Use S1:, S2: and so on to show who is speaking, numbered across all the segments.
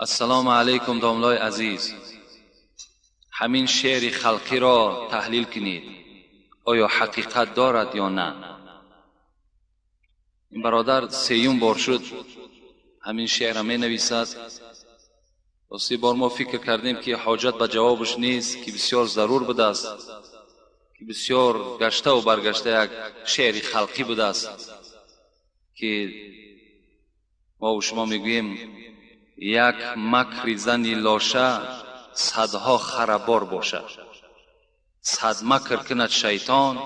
S1: السلام علیکم داملای عزیز، همین شعر خلقی را تحلیل کنید. آیا حقیقت دارد یا نه؟ این برادر سیوم بار شد همین شعر می نویسد و 3 بار ما فکر کردیم که حاجت به جوابش نیست، که بسیار ضرور بوده است، که بسیار گشته و برگشته یک شعر خلقی بوده است که ما و شما میگوییم یک مکر زنی لاشه صدها خرابار باشد، 100 مکر کند شیطان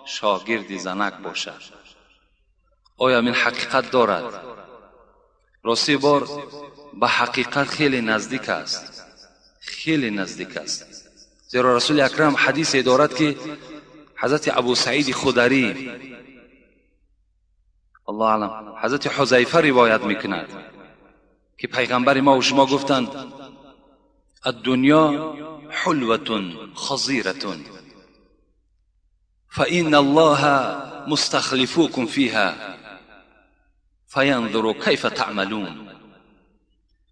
S1: شاگرد زنک باشد. آیا این حقیقت دارد؟ راستی بار به حقیقت خیلی نزدیک است، خیلی نزدیک است. زیرا رسول اکرم حدیث دارد که حضرت ابو سعید خدری الله علم حضرت حذیفه روایت میکند که پیغمبر ما و شما گفتند الدنیا حلوة خضیرة فإن الله مستخلفوكم فيها فينظر كيف تعملون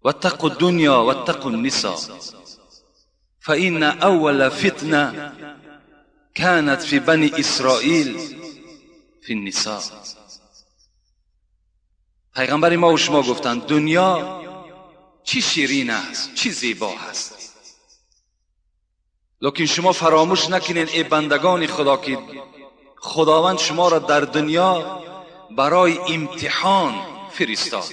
S1: واتقوا الدنيا واتقوا النساء فإن أول فتنة كانت في بني إسرائيل في النساء. پیغمبر ما و شما گفتند دنیا چی شیرین است، چی زیبا است، لیکن شما فراموش نکنین ای بندگان خدا که خداوند شما را در دنیا برای امتحان فرستاد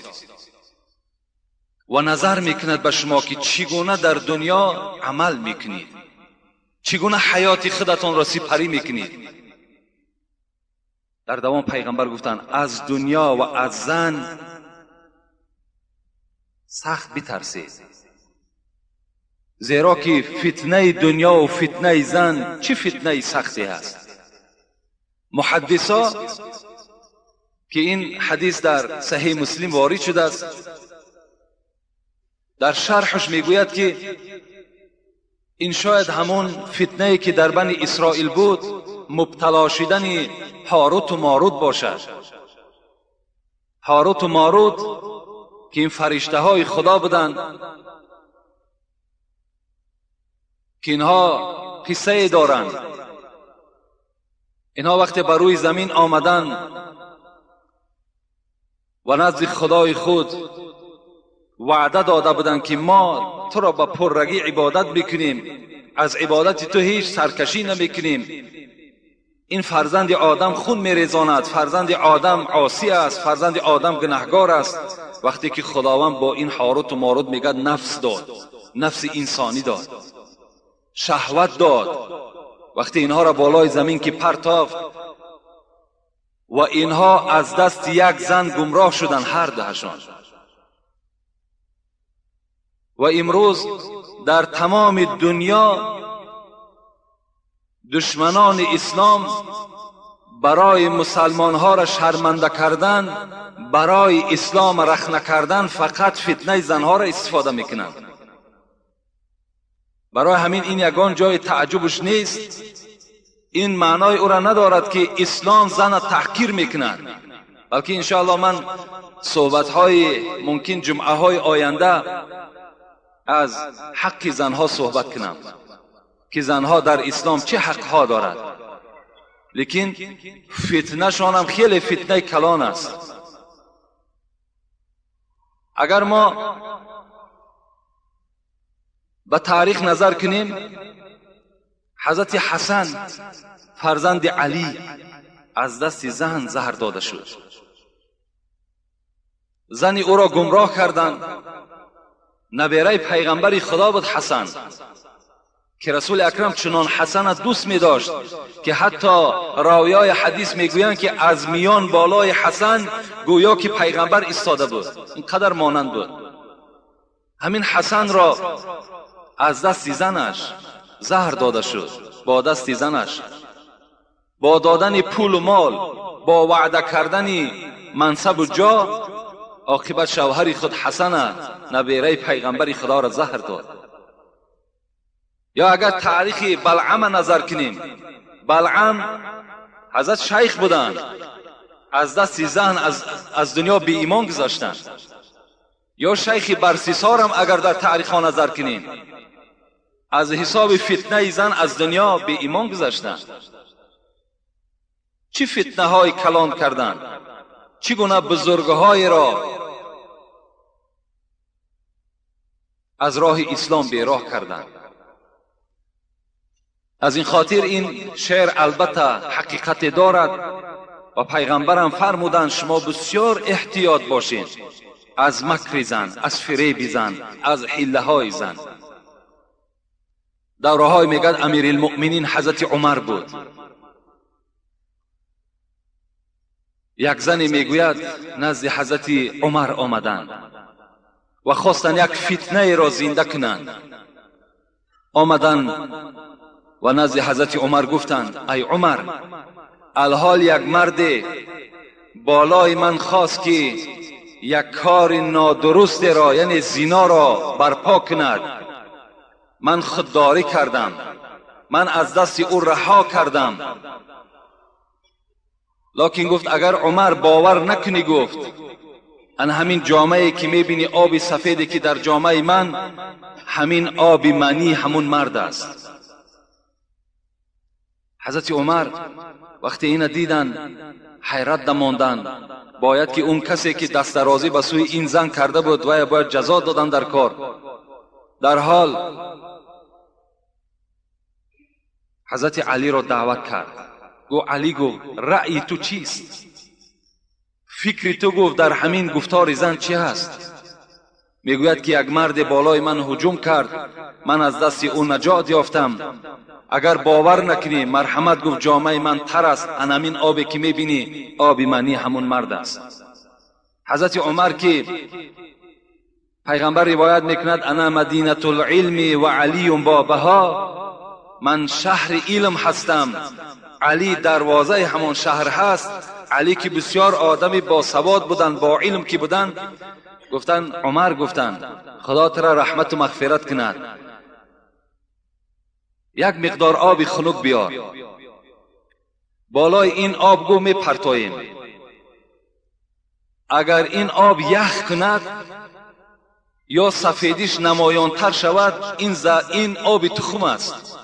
S1: و نظر میکند به شما که چگونه در دنیا عمل میکنید، چگونه حیات خودتان را سپری میکنید. در دوام پیغمبر گفتند از دنیا و از زن سخت بترسید، زیرا که فتنه دنیا و فتنه زن چه فتنه سختی است. محدثا که این حدیث در صحیح مسلم وارد شده است در شرحش میگوید که این شاید همون فتنه که در بنی اسرائیل بود، مبتلا شدن هاروت و ماروت باشد. هاروت و ماروت که این فرشته های خدا بودند که اینها قصه دارند. اینها وقتی بر روی زمین آمدن و نزد خدای خود وعده داده بودند که ما تو را با پررگی عبادت بکنیم، از عبادت تو هیچ سرکشی نمیکنیم. این فرزند آدم خون میریزاند، فرزند آدم عاصی است، فرزند آدم گناهگار است. وقتی که خداوند با این هاروت و ماروت میگه نفس داد، نفس انسانی داد، شهوت داد، وقتی اینها را بالای زمین که پرتافت و اینها از دست یک زن گمراه شدن هر دهشان. و امروز در تمام دنیا دشمنان اسلام برای مسلمان ها را شرمنده کردن، برای اسلام رخنه کردن، فقط فتنه زنها را استفاده میکنند. برای همین این یگان جای تعجبش نیست. این معنای او را ندارد که اسلام زن تحقیر میکند، بلکه انشاءالله من صحبت های ممکن جمعه های آینده از حق زنها صحبت کنم که زنها در اسلام چه حقها دارد. لیکن فتنه شان هم خیلی فتنه کلان است. اگر ما به تاریخ نظر کنیم، حضرت حسن فرزند علی از دست زن زهر داده شد. زن او را گمراه کردند. نبیره پیغمبر خدا بود حسن، که رسول اکرم چنان حسن دوست می داشت که حتی راویای حدیث می گویند که از میان بالای حسن گویا که پیغمبر ایستاده بود، اینقدر مانند بود. همین حسن را از دست زنش زهر داده شد. با دست زنش، با دادن پول و مال، با وعده کردن منصب و جا، عاقبت شوهر خود حسن نبیره پیغمبر خدا را زهر داد. یا اگر تاریخ بلعم نظر کنیم، بلعم حضرت شیخ بودند، از دست زن از دنیا بی ایمان گذاشتند. یا شیخ برسیسار هم اگر در تاریخ ها نظر کنیم، از حساب فتنه زن از دنیا به ایمان گذشتن. چی فتنه های کلان کردند، چگونه بزرگهای را از راه اسلام بیراه کردند. از این خاطر این شعر البته حقیقت دارد و پیغمبرم فرمودند شما بسیار احتیاط باشین از مکر زن، از فریب زن، از حیله های زن. دوره های میگد امیر المؤمنین حضرت عمر بود. یک زنی میگوید نزد حضرت عمر آمدند و خواستند یک فتنه را زنده کنند. آمدند و نزد حضرت عمر گفتند ای عمر، الحال یک مرد بالای من خواست که یک کار نادرست را یعنی زنا را برپا کند. من خودداری کردم، من از دست او رها کردم. لکن گفت اگر عمر باور نکنی، گفت ان همین جامعه که میبینی آب سفیدی که در جامعه من، همین آب منی همون مرد است. حضرت عمر وقتی این دیدن حیرت ماندن. باید که اون کسی که دست درازی به سوی این زن کرده بود و باید جزا دادن در کار. در حال حضرت علی را دعوت کرد. گو علی، گو رأی تو چیست؟ فکر تو گفت در همین گفتار زن چی هست؟ میگوید که یک مرد بالای من هجوم کرد، من از دست او نجات یافتم. اگر باور نکنی مرحمت، گفت جامعه من تر است، همین آبی که میبینی آب منی همون مرد است. حضرت عمر که پیغمبر روایت میکند انا مدینه العلم و علی بابها، من شهر علم هستم، علی دروازه همون شهر هست. علی که بسیار آدمی با سواد بودن، با علم که بودن، گفتن عمر، گفتن خدا ترا رحمت و مغفرت کند، یک مقدار آب خنک بیار، بالای این آب گو می پرتاییم. اگر این آب یخ کند یا سفیدیش نمایان تر شود، این آب تخم است.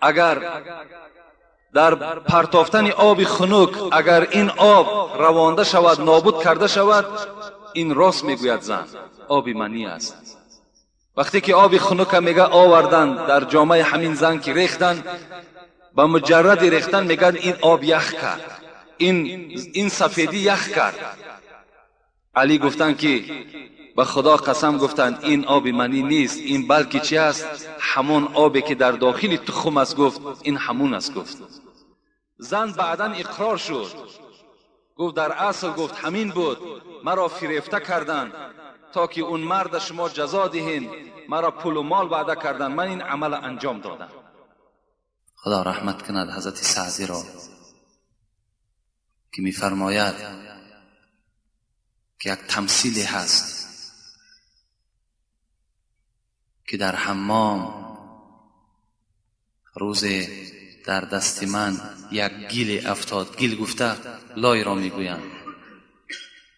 S1: اگر در پرتافتن آب خنک اگر این آب روانده شود، نابود کرده شود، این راست میگوید زن، آب منی است. وقتی که آب خنک میگه آوردن در جامعه همین زن که ریختن، با مجرد ریختن میگن این آب یخ کرد، این سفیدی یخ کرد. علی گفتن که به خدا قسم، گفتند این آب منی نیست، این بلکه چی است؟ همون آبی که در داخل تخم است. گفت این همون است. گفت زن بعدا اقرار شد، گفت در اصل گفت همین بود، مرا فریفته کردند تا که اون مرد شما جزا دهین، مرا پول و مال وعده کردند، من این عمل انجام دادم.
S2: خدا رحمت کند حضرت سعدی را که می‌فرماید که یک تمثیلی هست که در حمام روز در دست من یک گیل افتاد. گیل گفته لای را میگویند.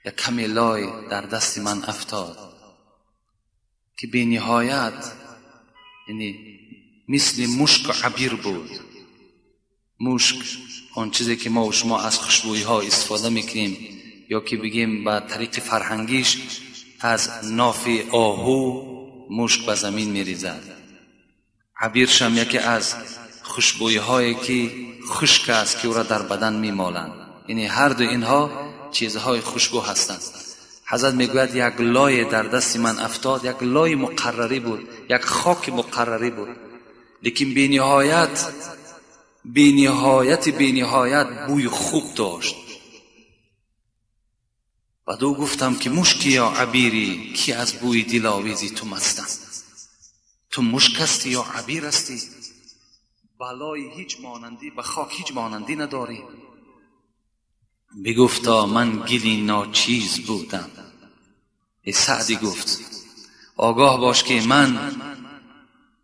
S2: یک کمی لای در دست من افتاد که بی نهایت، یعنی مثل مشک و عبیر بود. مشک آن چیزی که ما و شما از خوشبویی ها استفاده میکنیم، یا که بگیم به طریق فرهنگیش از ناف آهو مشک به زمین میریزد. عبیرش هم یکی از خوشبویی هایی که خشک است که او را در بدن میمالند. یعنی هر دو اینها چیزهای خوشبو هستند. حضرت میگوید یک لای در دست من افتاد، یک لای مقرری بود، یک خاک مقرری بود، لیکن بی نهایت بوی خوب داشت. و دو گفتم که مشکی یا عبیری، کی از بوی دلاویزی تو مستم؟ تو مشک هستی یا عبیر هستی؟ بالای هیچ مانندی، به خاک هیچ مانندی نداری. بگفتا من گلی ناچیز بودم. سعدی گفت آگاه باش که من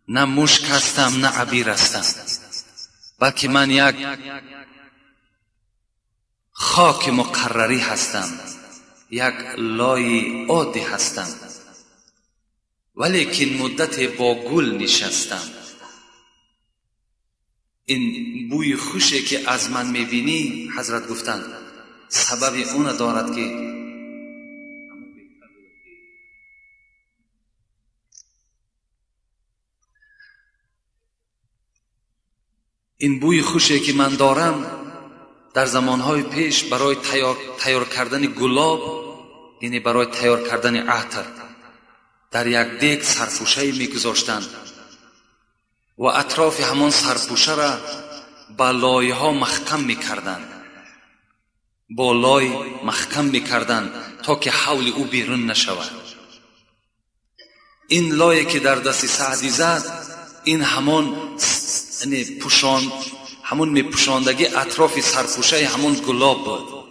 S2: نه مشک هستم نه عبیر هستم، بلکه من یک خاک مقرری هستم. یک لای عادی هستم، ولیکن مدت با گل نشستم. این بوی خوشی که از من میبینی، حضرت گفتند سبب اون دارد که این بوی خوشی که من دارم در زمانهای پیش برای تیار کردن گلاب، یعنی برای تیار کردن عطر، در یک دیگ سرپوشه میگذاشتند و اطراف همان سرپوشه را با لایه ها محکم میکردند، با لای محکم میکردند تا که حول او بیرون نشود. این لایه که در دست سعدی زد، این همان همون میپوشاندگی اطراف سرپوشه همون گلاب بود.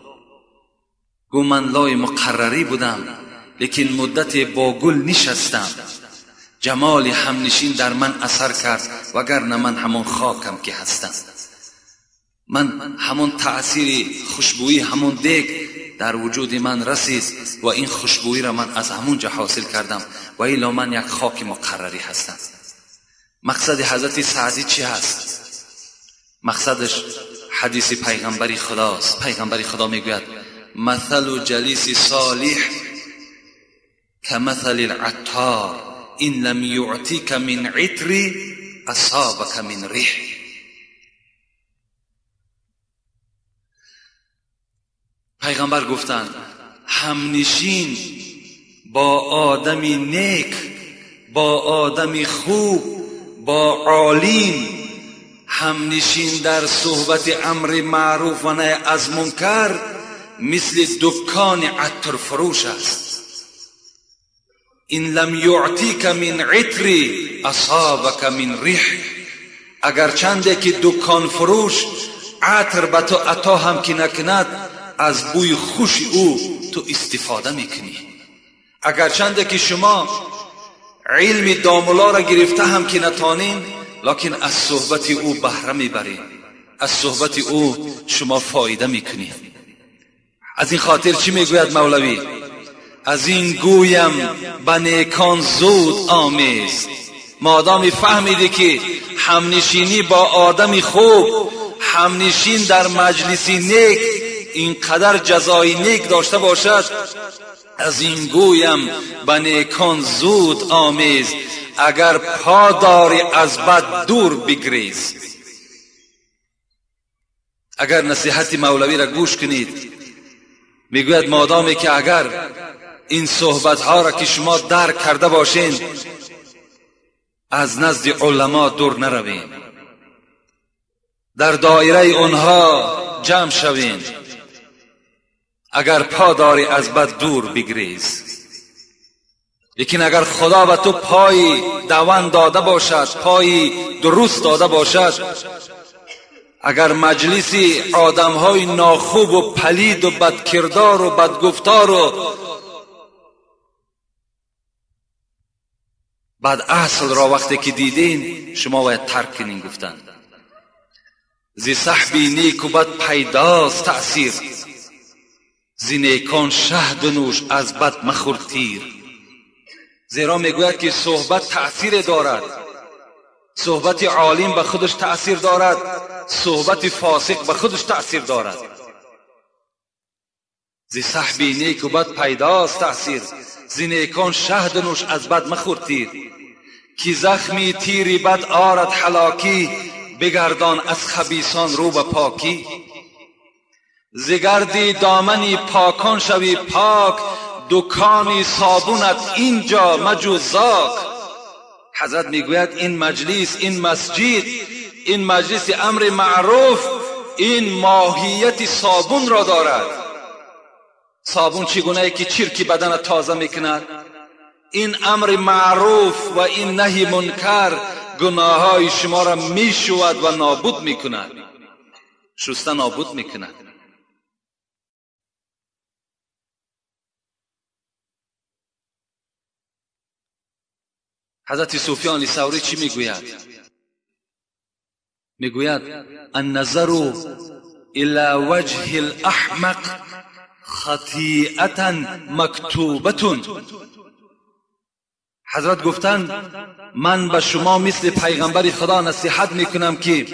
S2: گو من لای مقرری بودم، لیکن مدت با گل نشستم. جمال همنشین در من اثر کرد، وگرنه من همون خاکم که هستم. من همون تأثیر خوشبویی همون دیگ در وجود من رسید و این خوشبویی را من از همونجا حاصل کردم و الا من یک خاک مقرری هستم. مقصد حضرت سعدی چی هست؟ مقصدش حدیث پیغمبری خداست. پیغمبری خدا میگوید مثل جلیس صالح کمثل العطار ان لم یعطیک من عطر اصابک من ریح. پیغمبر گفتند همنشین با آدمی نیک، با آدمی خوب، با عالم، همنشین در صحبت امر معروف و نهی از منکر مثل دکان عطر فروش است. این لم یعطیک من عطر اصابک من ریح. اگر چنده که دکان فروش عطر به تو عطا هم که نکند، از بوی خوش او تو استفاده میکنی. اگر چنده که شما علم دامولا را گرفته هم که نتانین، لکن از صحبت او بهره میبرید، از صحبت او شما فایده میکنید. از این خاطر چی میگوید مولوی؟ از این گویم به نیکان زود آمیز. مادامی فهمیدی که همنشینی با آدمی خوب، همنشین در مجلسی نیک اینقدر جزای نیک داشته باشد، از این گویم به نیکان زود آمیز. اگر پا داری از بد دور بگریز. اگر نصیحت مولوی را گوش کنید، میگوید مادامی که اگر این صحبت ها را که شما درک کرده باشین، از نزد علما دور نروین، در دایره اونها جمع شوین. اگر پا داری از بد دور بگریز. لیکن اگر خدا به تو پای دوان داده باشد، پای درست داده باشد، اگر مجلسی آدمهای ناخوب و پلید و بدکردار و بدگفتار و بد اصل را وقتی که دیدین، شما باید ترک کنین. گفتن زی صحبی نیک و بد پیداست تأثیر، زی نیکان شهد نوش از بد مخور تیر. زیرا میگوید که صحبت تأثیر دارد. صحبت عالم به خودش تأثیر دارد، صحبت فاسق به خودش تأثیر دارد. زی صحبی نیک و بد پیداست تأثیر، زی نیکان شهد نوش از بد مخور تیر. کی زخمی تیری بد آرد هلاکی، بگردان از خبیثان رو به پاکی. زگردی دامنی پاکان شوی پاک، دکانی صابونت اینجا مجوزاک. حضرت میگوید این مجلس، این مسجد، این مجلس امر معروف، این ماهیت صابون را دارد. صابون چگونه که چرکی بدن تازه میکند، این امر معروف و این نهی منکر گناههای شما را میشود و نابود میکند، شسته نابود میکند. حضرت سفیان ثوری چی میگوید؟ میگوید النظر الى وجه الاحمق
S1: خطیئتا مکتوبتون. حضرت گفتند من به شما مثل پیغمبر خدا نصیحت میکنم که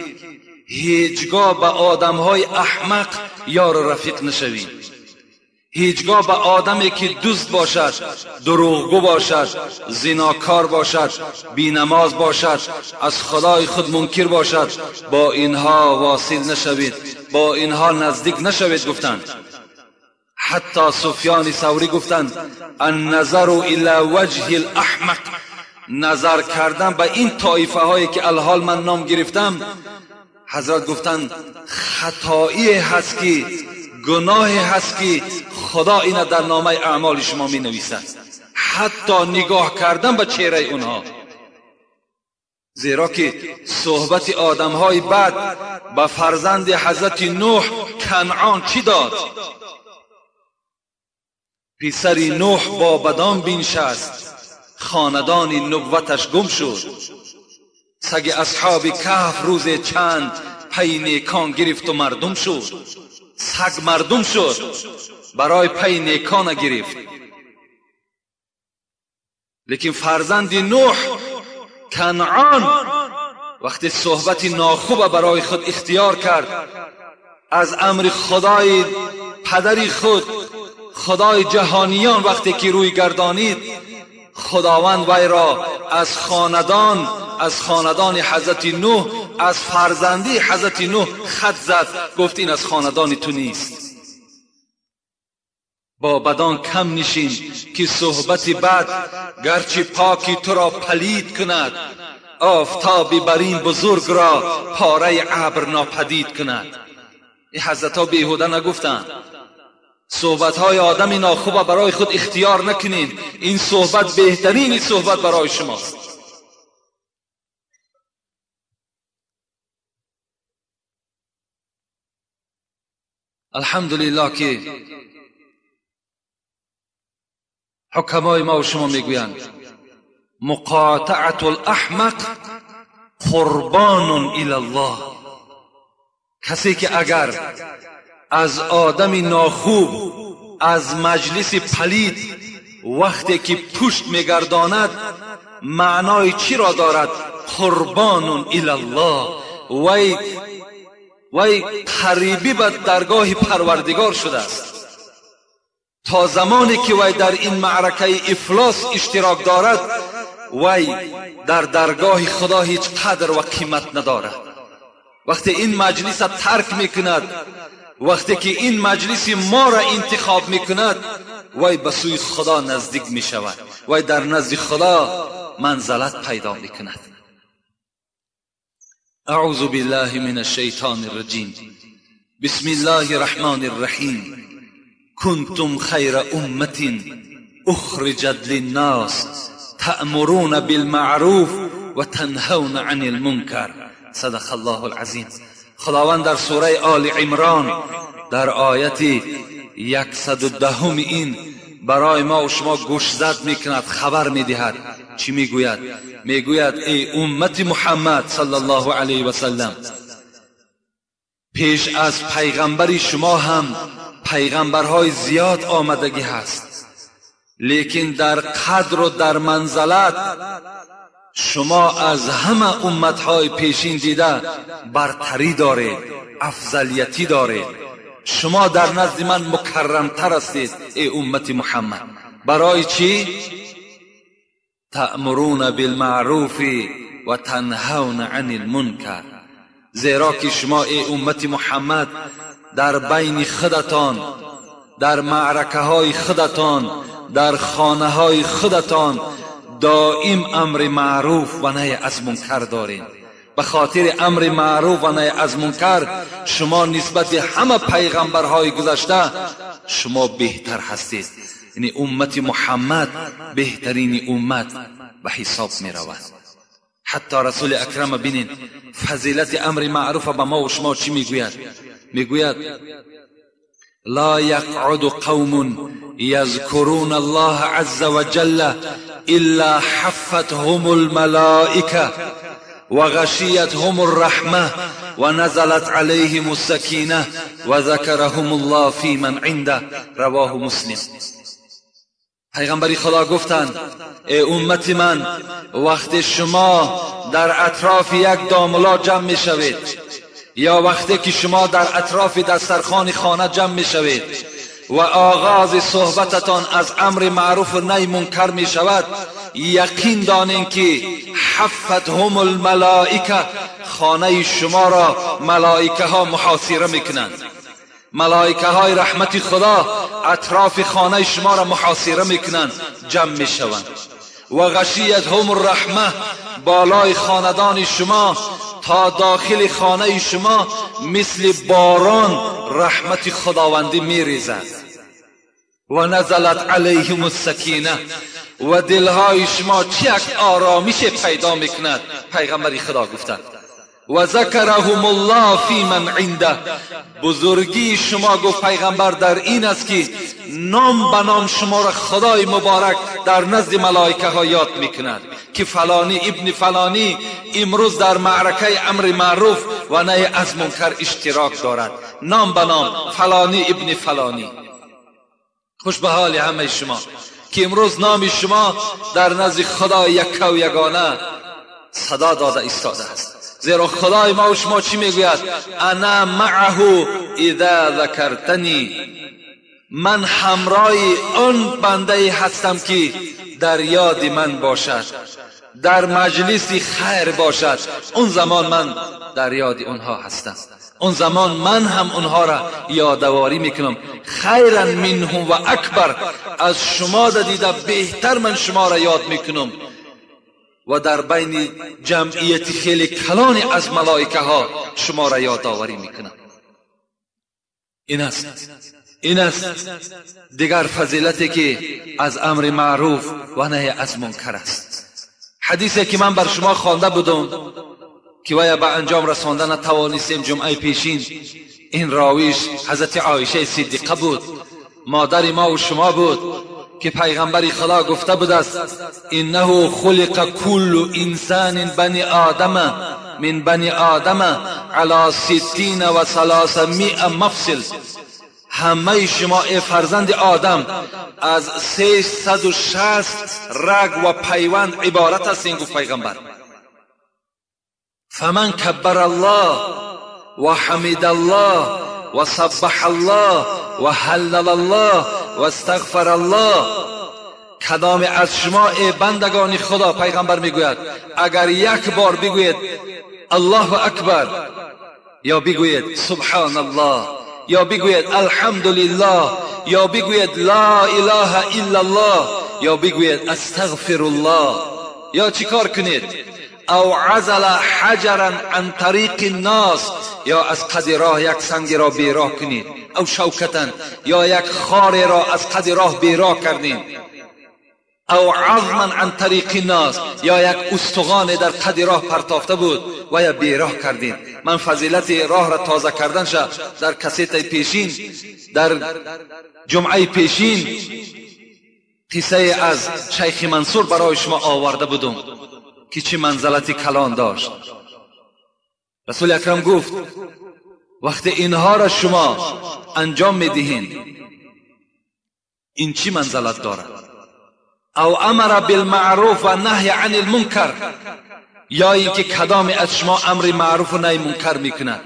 S1: هیچگاه به آدمهای احمق یار و رفیق نشوید. هیچگاه به آدمی که دزد باشد، دروغگو باشد، زناکار باشد، بینماز باشد، از خدای خود منکر باشد، با اینها واصل نشوید، با اینها نزدیک نشوید. گفتند حتی سفیان ثوری گفتند النظر الی وجه الاحمق، نظر کردن به این طایفه هایی که الحال من نام گرفتم، حضرت گفتند خطایی هست که گناهی هست که خدا این در نامه اعمال شما می نویسد، حتی نگاه کردن به چهره اونها. زیرا که صحبت آدم های بد به فرزند حضرت نوح کنعان چی داد؟ پسر نوح با بدان بنشست، خاندان نبوتش گم شد. سگ اصحاب کهف روز چند پی نیکان گرفت و مردم شد. سگ مردم شد، برای پی نیکان گرفت. لیکن فرزند نوح کنعان وقتی صحبت ناخوب برای خود اختیار کرد، از امر خدای پدری خود، خدای جهانیان وقتی که روی گردانید، خداوند وی را از خاندان حضرت نوح، از فرزندی حضرت نوح خط زد، گفت این از خاندان تو نیست. با بدان کم نشین که صحبت بد گرچه پاکی تو را پلید کند، آفتاب برین بزرگ را پاره ابر ناپدید کند. این حضرت ها بیهوده نگفتند. صحبت های آدم ناخوب برای خود اختیار نکنید، این صحبت بهترین صحبت برای شماست. الحمدلله که حکمای ما و شما میگویند مقاطعت الاحمق قربان الی الله. کسی که اگر از آدم ناخوب، از مجلس پلید وقتی که پشت میگرداند، معنای چی را دارد؟ قربان الی الله. وی قریبی به درگاه پروردگار شده است. تا زمانی که وی در این معرکه افلاس اشتراک دارد، وی در درگاه خدا هیچ قدر و قیمت ندارد. وقتی این مجلس را ترک میکند، وقتی که این مجلس ما را انتخاب میکند، وی به سوی خدا نزدیک میشود، وی در نزد خدا منزلت پیدا میکند. اعوذ بالله من الشیطان الرجیم. بسم الله الرحمن الرحیم. کنتم خیر امت اخرجت للناس تأمرون بالمعروف و تنهون عن المنکر. صدق الله العظیم. خداوند در سوره آل عمران در آیت 110 این برای ما و شما گوشزد میکند، خبر میدهد. چی میگوید؟ میگوید ای امت محمد صلی الله علیه و سلم، پیش از پیغمبر شما هم پیغمبرهای زیاد آمدگی هست، لیکن در قدر و در منزلت شما از همه امتهای پیشین دیده برتری دارید، افضلیتی دارید. شما در نزد من مکرمتر هستید ای امت محمد. برای چی؟ تأمرون بالمعروف و تنهون عن المنکر. زیرا که شما ای امت محمد در بین خودتان، در معرکه های خودتان، در خانه های خودتان دائم امر معروف و نهی از منکر دارید. به خاطر امر معروف و نهی از منکر شما نسبت همه پیغمبرهای گذشته شما بهتر هستید. یعنی امت محمد بهترین امت به حساب می رود. حتی رسول اکرم ببینید فضیلت امر معروف به ما و شما چی میگوید؟ میگوید لا یقعد قوم یذکرون الله عز وجل الا حفتهم الملائکه و غشیتهم الرحمه
S2: و نزلت علیهم السکینه و ذکرهم الله فی من عنده. رواه مسلم. پیغمبری خدا گفتند ای امت من، وقتی شما در اطراف یک داملا جمع می شوید یا وقتی که شما در اطراف دسترخوان خانه جمع می شوید و آغاز صحبتتان از امر معروف و نهی منکر می شود، یقین دانین که حفتهم الملائکه، خانه شما را ملائکه ها محاصره میکنند. ملائکه های رحمت خدا اطراف خانه شما را محاصره میکنند، جمع میشوند. و غشیتهم الرحمه، بالای خاندان شما تا داخل خانه شما مثل باران رحمت خداوندی میریزد. و نزلت علیهم السکینه، و دلهای شما چه یک آرامش پیدا میکند. پیغمبر خدا گفتند و ذکرهم الله فی من عنده. بزرگی شما، گفت پیغمبر، در این است که نام به نام شما را خدای مبارک در نزد ملائکه ها یاد میکند که فلانی ابن فلانی امروز در معرکه امر معروف و نهی از منکر اشتراک دارد. نام به نام فلانی ابن فلانی. خوش به حال همه شما که امروز نام شما در نزد خدای یک و یگانه صدا داده ایستاده است. زیرا خدای ما و شما چی میگوید؟ انا معه اذا ذکرتنی، من همراه آن بنده هستم که در یاد من باشد، در مجلس خیر باشد، اون زمان من در یاد اونها هستم، اون زمان من هم اونها را یادآوری میکنم. خیرا منهم و اکبر، از شما دیده بهتر من شما را یاد میکنم و در بین جمعیت خیلی کلان از ملائکه ها شما را یادآوری میکنم. این است دیگر فضیلتی که از امر معروف و نهی از منکر است. حدیثی که من بر شما خوانده بودم که وی به انجام رسانده نتوانستیم جمعه پیشین، این راویش حضرت عایشه صدیقه بود، مادر ما و شما بود که پیغمبر خدا گفته بود است انه خلق کل انسان بنی آدم من بنی آدم علی 60 و 300 مفصل. همه شما ای فرزند آدم از 360 رگ و پیوند عبارت هستین، گفت پیغمبر. فمن کبر الله و حمد الله و سبح الله و هلل الله و استغفر الله، کدام از شما ای بندگان خدا، پیغمبر میگوید، اگر یک بار بگوید الله اکبر، یا بگوید سبحان الله، یا بگوید الحمدلله، یا بگوید لا اله الا الله، یا بگوید استغفر الله، یا چیکار کنید؟ او عزل حجرا عن طریق الناس، یا از قد راه یک سنگ را بیراه کنید، او شوکتا، یا یک خار را از قد راه بیراه کردید، او عظما عن طریق الناس، یا یک استخوان در قد راه پرتافته بود و یا بیراه کردید. من فضیلت راه را تازه کردن شد در کسیت پیشین، در جمعه پیشین قصه از شیخ منصور برای شما آورده بودم که چه منزلتی کلان داشت. رسول اکرم گفت وقتی اینها را شما انجام میدهین این چی منزلت دارد؟ او امر بالمعروف و نهی عن المنکر، یا اینکه کدام از شما امر معروف و نهی منکر میکند.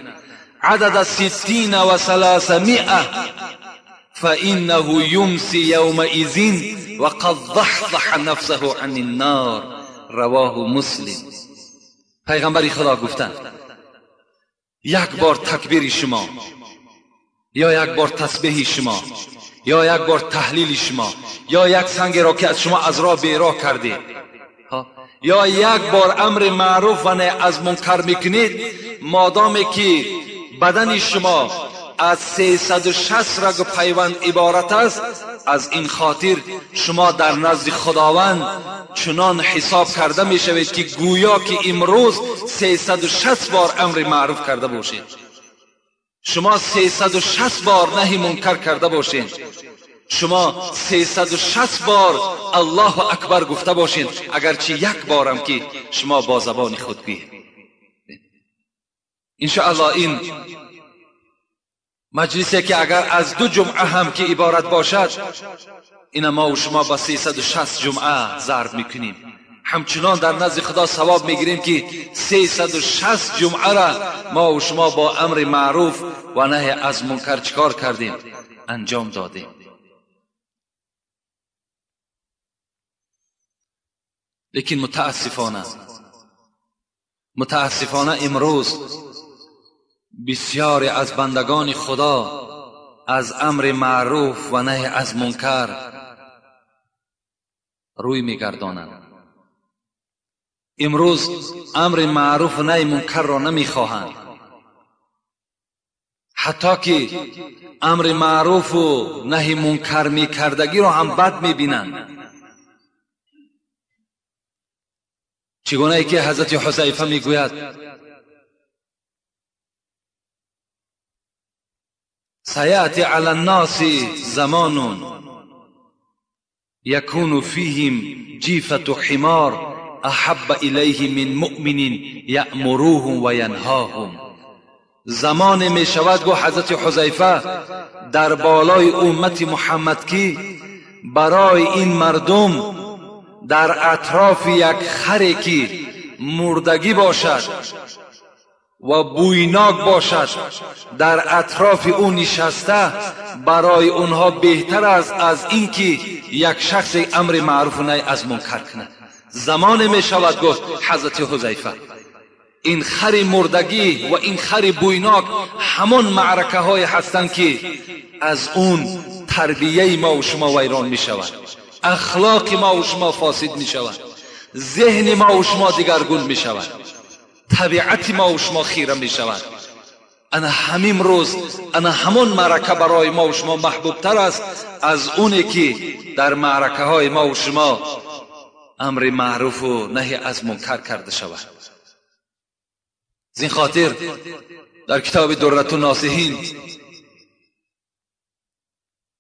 S2: عدد 60 و 300 فانه یمسی یومئذ و قد ضحضح نفسه عن النار. رواه مسلم. پیغمبر خدا گفتند یک بار تکبیر شما، یا یک بار تسبیح شما، یا یک بار تحلیل شما، یا یک سنگ را که از شما از راه بیراه کردید، یا یک بار امر معروف و نهی از منکر میکنید، مادامی که بدن شما از 360 رگ پیوند عبارت است، از این خاطر شما در نزد خداوند چنان حساب کرده میشوید که گویا که امروز 360 بار امر معروف کرده باشید، شما 360 بار نهی منکر کرده باشید، شما 360 بار الله اکبر گفته باشید، اگرچه یک بارم که شما با زبان خود بگید.
S1: انشاءالله این مجلسی که اگر از 2 جمعه هم که عبارت باشد، این ما و شما با 360 جمعه ضرب میکنیم. همچنان در نزد خدا ثواب میگیریم که 360 جمعه را ما و شما با امر معروف و نهی از منکر چکار کردیم؟ انجام دادیم. لیکن متاسفانه امروز بسیاری از بندگان خدا از امر معروف و نهی از منکر روی میگردانند. امروز امر معروف و نهی منکر را نمیخواهند، حتی که امر معروف و نهی منکر میکردگی را هم بد میبینند. چگونه ای که حضرت حذیفه میگوید سیأتی علی الناس زمان یکون فیهم جیفة حمار احب الیه من مؤمن یأمروهم و ینهاهم. زمان می شود، گو حضرت حذیفه، در بالای امت محمد که برای این مردم در اطراف یک خری که مردگی باشد و بویناک باشد در اطراف او نشسته برای اونها بهتر است از این که یک شخص امر معروف و نهی از منکر کند. زمان می شود، گفت حضرت حذیفه، این خر مردگی و این خر بویناک همان معرکه های هستند که از اون تربیه ما و شما ویران می شود، اخلاق ما و شما فاسد می شود، ذهن ما و شما دیگرگون می شود، طبیعت ما و شما خیره می شود. انا همین روز همون معرکه برای ما و شما محبوب تر است از اونی که در معرکه های ما و شما امر معروف و نهی از منکر کرده شود. زین خاطر در کتاب درة الناصحین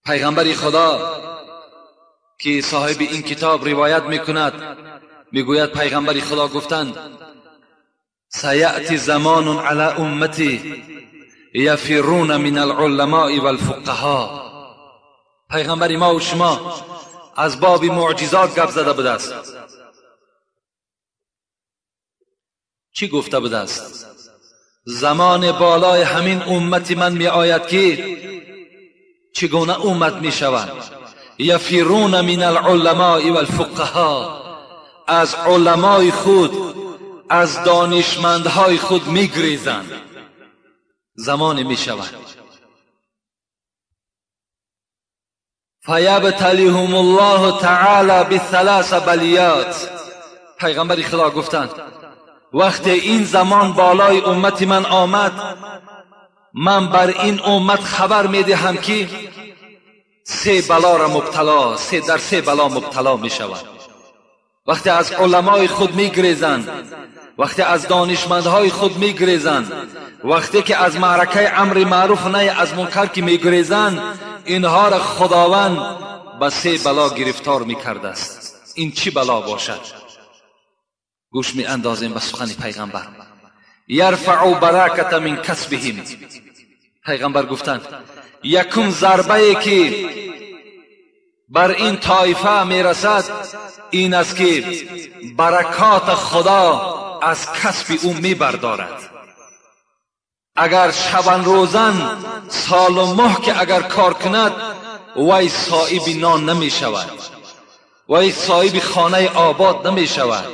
S1: پیغمبر خدا که صاحب این کتاب روایت میکند میگوید پیغمبر خدا گفتند سیأتی زمان علی امتی یفرون من العلماء والفقهاء. پیغمبر ما و شما از باب معجزات گپ زده بوده است. چی گفته بوده است؟ زمان بالای همین امت من می آید که چگونه امت می شود؟ یفرون من العلماء والفقهاء، از علمای خود، از دانشمندهای خود می گریزند. زمان می شود فیبتلیهم الله تعالی بثلاث بلیات. پیغمبر خدا گفتند وقتی این زمان بالای امت من آمد، من بر این امت خبر میدهم که 3 بلا را مبتلا، 3 بلا مبتلا می شود. وقتی از علمای خود می گریزند، وقتی از دانشمندهای خود می گریزند، وقتی که از معرکه امر معروف و نهی از منکر که می گریزند، اینها را خداوند به 3 بلا گرفتار می کرده است. این چی بلا باشد؟ گوش می اندازیم به سخن پیغمبر. یرفع برکت من کسبهم. پیغمبر گفتند یکم ضربه که بر این طایفه می رسد این است که برکات خدا از کسب او می بردارد. اگر شبان روزن سال و ماه که اگر کار کند، وی صاحب نان نمی شود، وی صاحب خانه آباد نمی شود،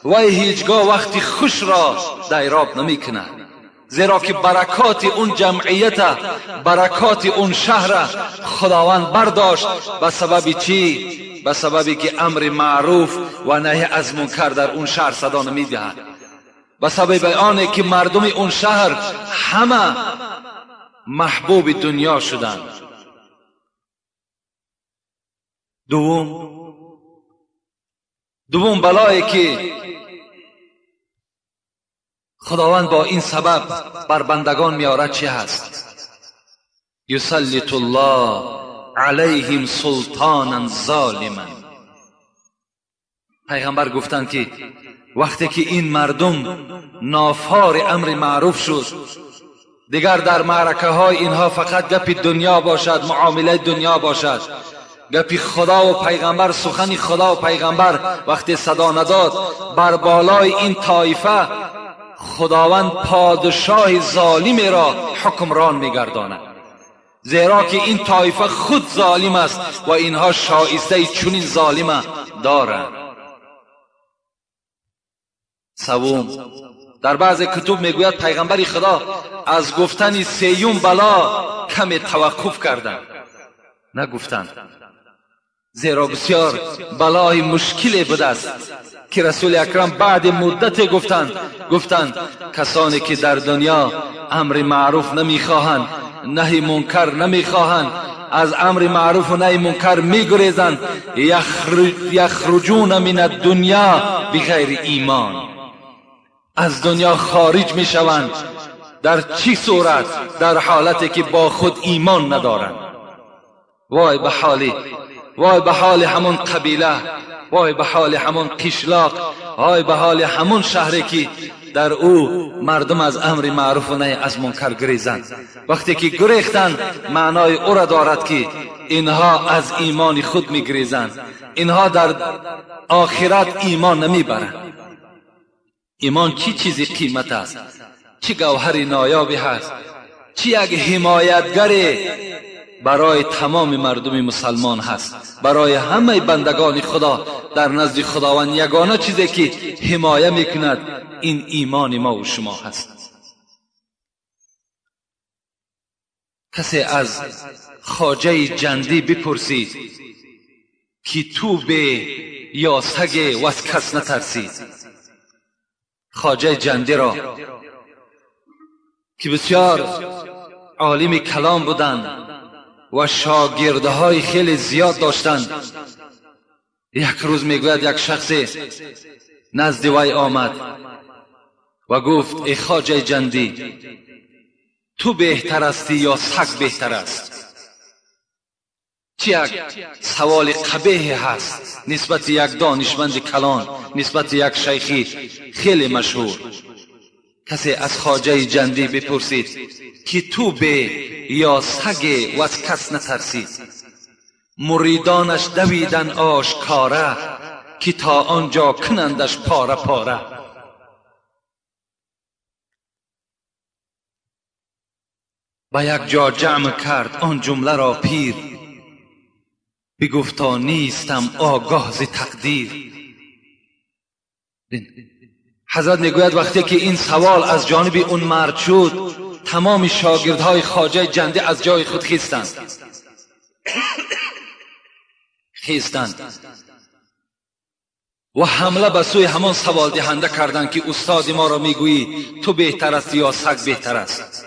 S1: وی هیچگاه وقتی خوش را دیراب نمی کند، زیرا که برکات اون جمعیت، برکات اون شهر خداوند برداشت. به سبب چی؟ به سببی که امر معروف و نهی از منکر در اون شهر صدا نمی دهد، به سبب آنه که مردم اون شهر همه محبوب دنیا شدند. دوم بلایی که خداوند با این سبب بر بندگان میارد چی هست؟ یسلط الله علیهم سلطانا ظالما. پیغمبر گفتند که وقتی که این مردم نافار امر معروف شد، دیگر در معرکه های اینها فقط گپ دنیا باشد، معامله دنیا باشد، گپ خدا و پیغمبر، سخن خدا و پیغمبر وقتی صدا نداد، بر بالای این طایفه خداوند پادشاه ظالمی را حکمران میگرداند، زیرا که این طایفه خود ظالم است و اینها شایسته چنین ظالم دارند. سوم، در بعض کتب میگوید پیغمبر خدا از گفتن سیوم بلا کمی توقف کردند، نگفتند، زیرا بسیار بلای مشکلی بوده است که رسول اکرم بعد مدت گفتند کسانی که در دنیا امر معروف نمیخواهند، نهی منکر نمیخواهند، از امر معروف و نهی منکر میگریزند، یخرجون من الدنیا بغیر ایمان، از دنیا خارج میشوند. در چی صورت؟ در حالتی که با خود ایمان ندارند. وای به حال همون قبیله، وای به حال همون قشلاق، وای به حال همون شهری که در او مردم از امر معروف و نهی از منکر گریزند. وقتی که گریختند معنای او را دارد که اینها از ایمان خود میگریزند، اینها در آخرت ایمان نمیبرند. ایمان چی چیزی قیمت است، چی گوهر نایابی هست، چی یک حمایتگر برای تمام مردم مسلمان هست، برای همه بندگان خدا در نزد خداوند یگانه چیزی که حمایه میکند این ایمان ما و شما هست. کسی از خواجه جندی بپرسید که تو به یا سگ و از کس نترسید. خواجه جندی را که بسیار عالم کلام بودند و شاگردهای خیلی زیاد داشتند، یک روز میگوید یک شخصی نزد وی آمد و گفت ای خواجه جندی، تو بهتر هستی یا سگ بهتر است؟ چی یک سوال قبیح هست نسبت یک دانشمند کلان، نسبت یک شیخی خیلی مشهور. کسی از خواجه جندی بپرسید که تو به یا سگ و از کس نترسید؟ مریدانش دویدن آشکاره که تا آنجا کنندش پاره پاره. با یک جا جمع کرد آن جمله را پیر، بگفتا نیستم آگاه ز تقدیر. حضرت میگوید وقتی که این سوال از جانب اون مرد شد، تمام شاگردهای خواجه جندی از جای خود خیستند و حمله به سوی همان سوال دهنده کردند که استاد ما را میگویی تو بهتر است یا سگ بهتر است؟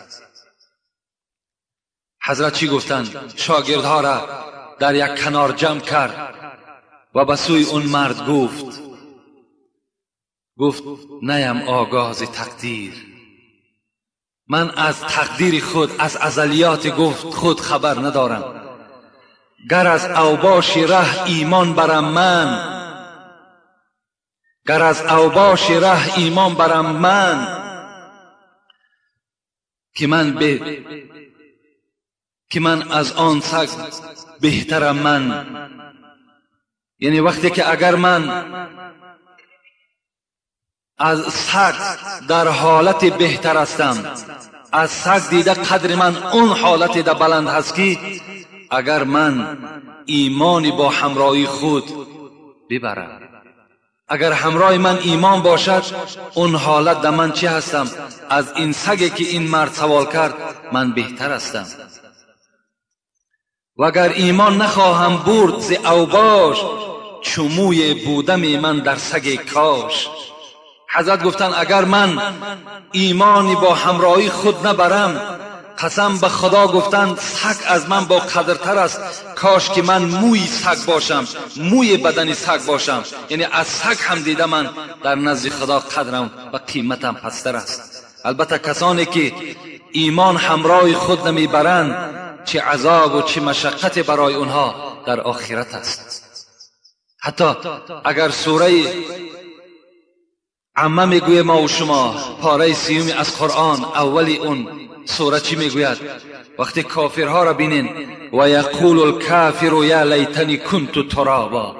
S1: حضرت چی گفتند؟ شاگردها را در یک کنار جمع کرد و به سوی اون مرد گفت نیم آگاه ز تقدیر، من از تقدیر خود، از ازلیات خود خبر ندارم. گر از اوباش ره ایمان برم من، گر از اوباش ره ایمان برم من، که من از آن سگ بهترم من. یعنی وقتی که اگر من از سگ در حالت بهتر هستم، از سگ دیده قدر من اون حالت ده بلند هست که اگر من ایمانی با همراهی خود ببرم، اگر همراه من ایمان باشد، اون حالت ده من چی هستم؟ از این سگی که این مرد سوال کرد من بهتر هستم. و اگر ایمان نخواهم برد ز اوباش، چموی بودم من در سگ کاش. حضرت گفتن اگر من ایمانی با همراهی خود نبرم، قسم به خدا گفتن سگ از من با قدرتر است. کاش که من موی سگ باشم، موی بدن سگ باشم. یعنی از سگ هم دیده من در نزد خدا قدرم و قیمتم پستر است. البته کسانی که ایمان همراه خود نمیبرند، چه عذاب و چه مشقت برای اونها در آخرت است. حتی اگر سوره عمه میگویه ما و شما پاره 30 از قرآن، اولی اون سوره چی میگوید؟ وقتی کافرها را بینین و یقول الکافر یا لیتنی کنت ترابا،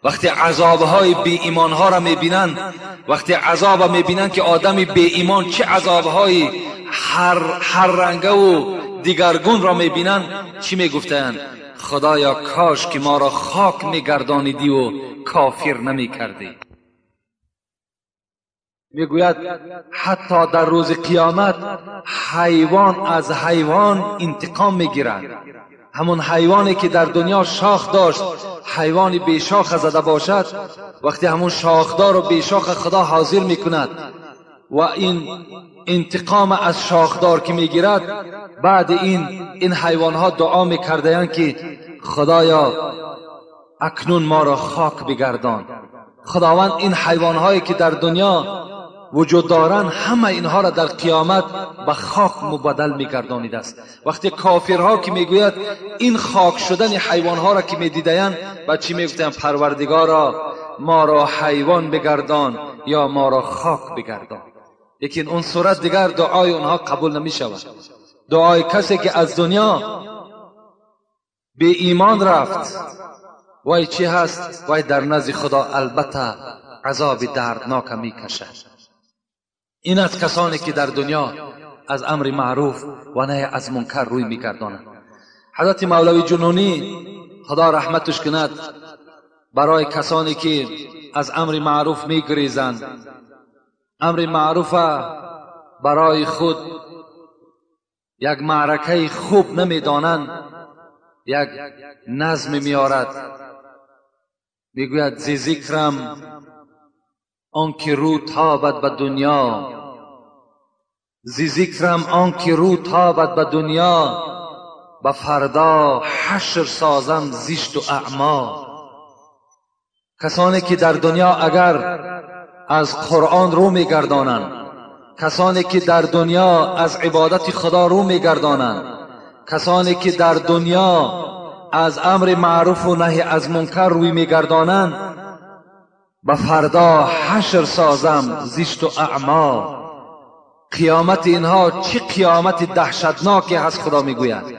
S1: وقتی عذابهای بی ایمانها را میبینن، وقتی عذاب میبینن که آدمی بی ایمان چه عذابهای هر رنگه و دیگرگون را میبینن، چی میگفتند؟ خدایا کاش که ما را خاک میگردانیدی و کافر نمیکردی. میگوید حتی در روز قیامت حیوان از حیوان انتقام میگیرد. همون حیوانی که در دنیا شاخ داشت، حیوانی بی شاخ زده باشد، وقتی همون شاخدار و بی شاخ خدا حاضر میکند و این انتقام از شاخدار که میگیرد، بعد این حیوانها دعا میکردند که خدایا اکنون ما را خاک بگردان. خداوند این حیوانهایی که در دنیا وجود دارند همه اینها را در قیامت به خاک مبدل میگردانیده است. وقتی کافرها که میگوید این خاک شدن حیوانها را که میدیدند، بعد چی میگفتند؟ پروردگارا ما را حیوان بگردان یا ما را خاک بگردان. لیکن اون صورت دیگر دعای اونها قبول نمی شود. دعای کسی که از دنیا به ایمان رفت، وای چی هست؟ وای در نزد خدا البته عذاب دردناک می کشد. این از کسانی که در دنیا از امر معروف و نهی از منکر روی می گردانند. حضرت مولوی جنونی خدا رحمتش کند برای کسانی که از امر معروف می گریزند، امر معروف برای خود یک معرکه خوب نمی دانند، یک نظم می آرد. می گوید زی ذکرم آنکه رو تابد به دنیا، زی ذکرم آنکه رو تابد به دنیا، به فردا حشر سازم زشت و اعما. کسانی که در دنیا اگر از قرآن رو میگردانند، کسانی که در دنیا از عبادت خدا رو میگردانند، کسانی که در دنیا از امر معروف و نهی از منکر روی میگردانند، به فردا حشر سازم زشت و اعما. قیامت اینها چه قیامت دهشتناکی هست خدا میگوید.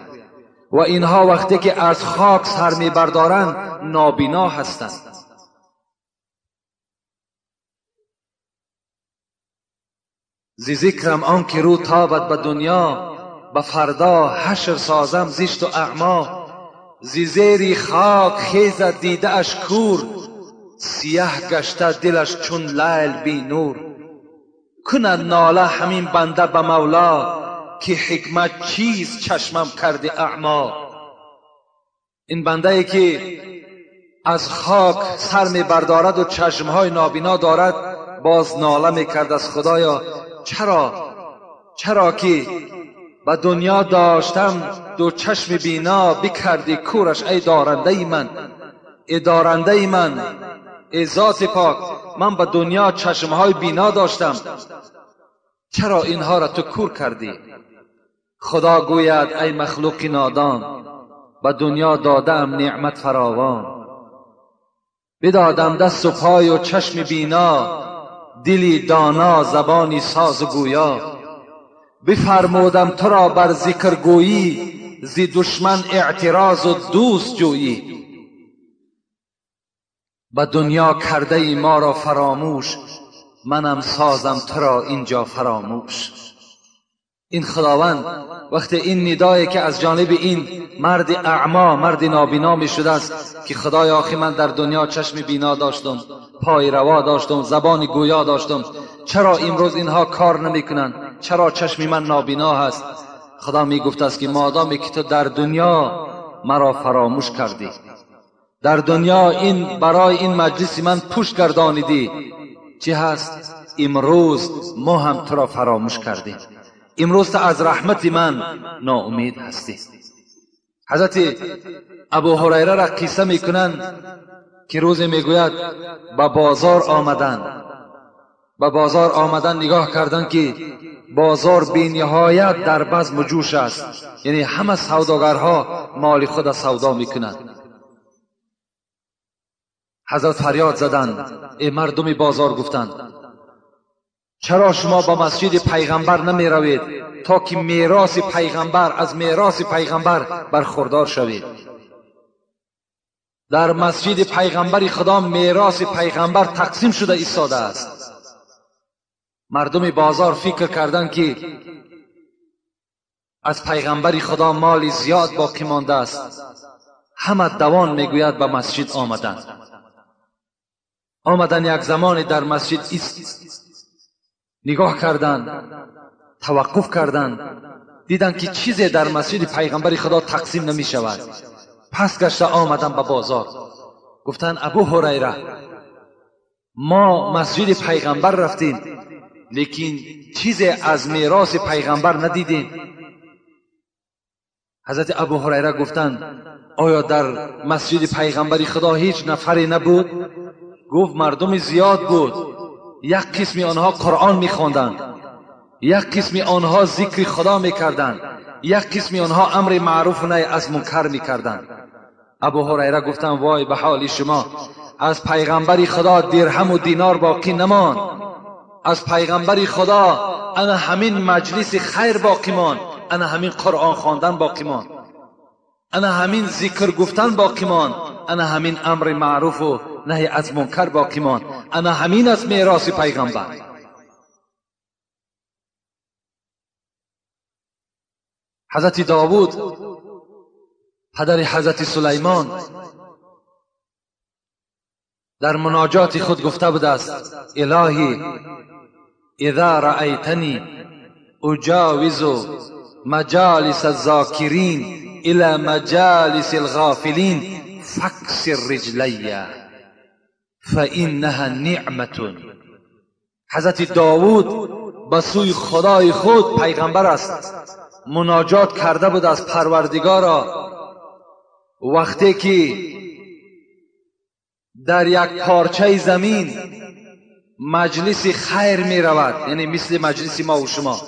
S1: و اینها وقتی که از خاک سر میبردارند نابینا هستند. زی ذکرم آن که رو تابد به دنیا، به فردا حشر سازم زشت و اعما. زی زیر خاک خیزد دیده اش کور، سیاه گشته دلش چون لیل بی نور. کند ناله همین بنده به مولا، که حکمت چیز چشمم کرده اعما. این بنده ای که از خاک سر می بردارد و چشمهای نابینا دارد، باز ناله می کرد از خدایا چرا که به دنیا داشتم دو چشم بینا، بکردی کورش ای دارنده من، ای دارنده من، ای ذات پاک. من به دنیا چشمهای بینا داشتم، چرا اینها را تو کور کردی؟ خدا گوید ای مخلوق نادان، به دنیا دادم نعمت فراوان. بدادم دست و پای و چشم بینا، دلی دانا زبانی ساز و گویا. بفرمودم تو را بر ذکر گویی، زی دشمن اعتراض و دوست جویی. به دنیا کرده ای ما را فراموش، منم سازم تو را اینجا فراموش. این خداوند وقتی این ندایی که از جانب این مرد اعما، مرد نابینا می شده است که خدایا آخی من در دنیا چشم بینا داشتم، پای روا داشتم، زبان گویا داشتم، چرا امروز اینها کار نمی کنند؟ چرا چشم من نابینا هست؟ خدا می گفت است که مادامی که تو در دنیا مرا فراموش کردی، در دنیا این برای این مجلس من پشت گردانیدی، چی هست؟ امروز ما هم تو را فراموش کردیم. امروز تا از رحمت من ناامید هستی. حضرت ابو هریره را قصه میکنند که روزی میگوید به بازار آمدن نگاه کردند که بازار بی نهایت در بزم و جوش است، یعنی همه سوداگرها مال خود سودا میکنند.
S3: حضرت فریاد زدند، ای مردم بازار، گفتند چرا شما با مسجد پیغمبر نمی روید تا که میراث پیغمبر از میراث پیغمبر برخوردار شوید؟ در مسجد پیغمبر خدا میراث پیغمبر تقسیم شده ایستاده است. مردم بازار فکر کردند که از پیغمبر خدا مال زیاد باقی مانده است. همه دوان میگوید به مسجد آمدن یک زمان در مسجد نگاه کردند، توقف کردند، دیدند که چیزی در مسجد پیغمبر خدا تقسیم نمی شود. پس گشته آمدن به بازار، گفتند ابو هریره، ما مسجد پیغمبر رفتیم لیکن چیزی از میراث پیغمبر ندیدیم. حضرت ابو هریره گفتند آیا در مسجد پیغمبر خدا هیچ نفری نبود؟ گفت مردم زیاد بود. یک قسم آنها قرآن می‌خواندند، یک قسم آنها ذکر خدا می‌کردند، یک قسم آنها امر معروف و نهی از منکر می‌کردند. ابو هریره گفتند وای به حال شما، از پیغمبر خدا درهم و دینار باقی نماند. از پیغمبر خدا انا همین مجلس خیر باقی ماند، انا همین قرآن خواندن باقی ماند، انا همین ذکر گفتن باقی ماند، انا همین امر معروف و نهی از منکر باقی ماند، انا همین از میراث پیغمبر. حضرت داوود پدر حضرت سلیمان در مناجات خود گفته بود است الهی اذا رأیتنی اجاوز مجالس الذاکرین الى مجالس الغافلین فاکسر رجلی فانها نعمة. حضرت داوود به سوی خدای خود، پیغمبر است، مناجات کرده بود از پروردگارا. وقتی که در یک پارچه زمین مجلس خیر می رود، یعنی مثل مجلس ما و شما،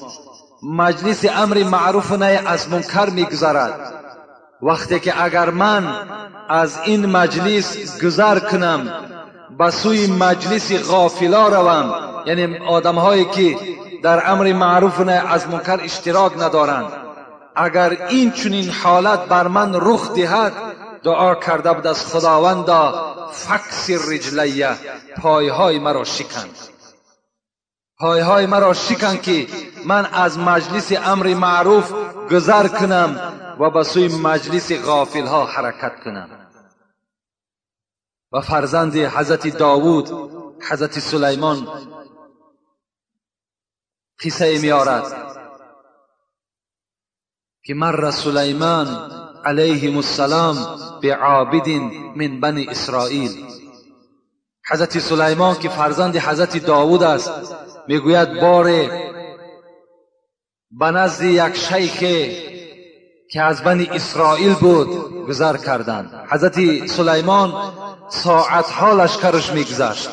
S3: مجلس امر معروف و نهی از منکر می گذرد، وقتی که اگر من از این مجلس گذر کنم به سوی مجلس غافلا روم، یعنی آدم هایی که در امر معروف و نهی از منکر اشتراک ندارند، اگر این چنین حالت بر من رخ دهد، دعا کرده بود از خداوندا فکسر رجلیه، پایهای مرا شکن، پایهای مرا شکن که من از مجلس امر معروف گذر کنم و به سوی مجلس غافل ها حرکت کنم. و فرزند حضرت داوود حضرت سلیمان قصه میارد که مر سلیمان علیه السلام بعابد من بنی اسرائیل. حضرت سلیمان که فرزند حضرت داوود است میگوید باره به نزد یک شیخ که از بنی اسرائیل بود گذر کردند. حضرت سلیمان ساعتها لشکرش میگذشت،